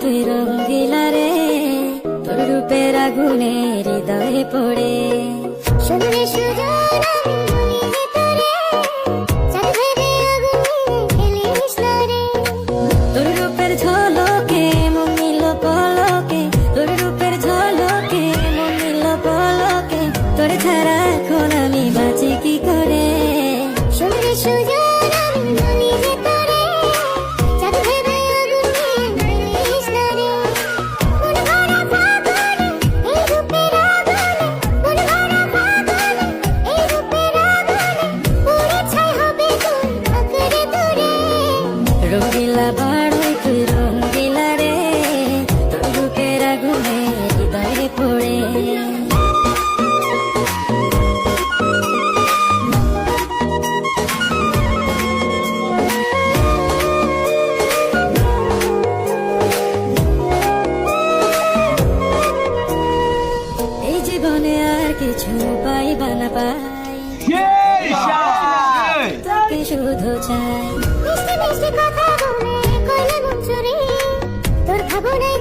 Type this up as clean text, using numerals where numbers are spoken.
তুই রঙ্গিলা রে, তোর রূপের আগুনে হৃদয়ে পড়ে। শুনলে সুজন আমি বলি যে তোরে, চাঁদ ভেবে আগুনে খেলিস না রে। তোর রূপের ঝলকে মন নিল পলকে, তোর রূপের ঝলকে মন নিল পলকে, তোর ছাড়া এখন আমি বাঁচি কি করে। শুনলে সুজন আমি বলি যে তোরে, চাঁদ ভেবে আগুনে খেলিস না রে। মন ভরা ফাগুনে এই রূপের আগুনে, মন ভরা ফাগুনে এই রূপের আগুনে, পুড়ে ছাই হবে তোর আঁকড়ে ধরে। রঙ্গিলা বাড়ই তুই রঙ্গিলা রে, তোর রূপের আগুনে হৃদয়ে পড়ে। এই জীবনে আর কিছু পাইবা না পাই, তোকে শুধু চাই। মিষ্টি মিষ্টি কথা বলে কইলে মন চুরি, তোর ভাবনায়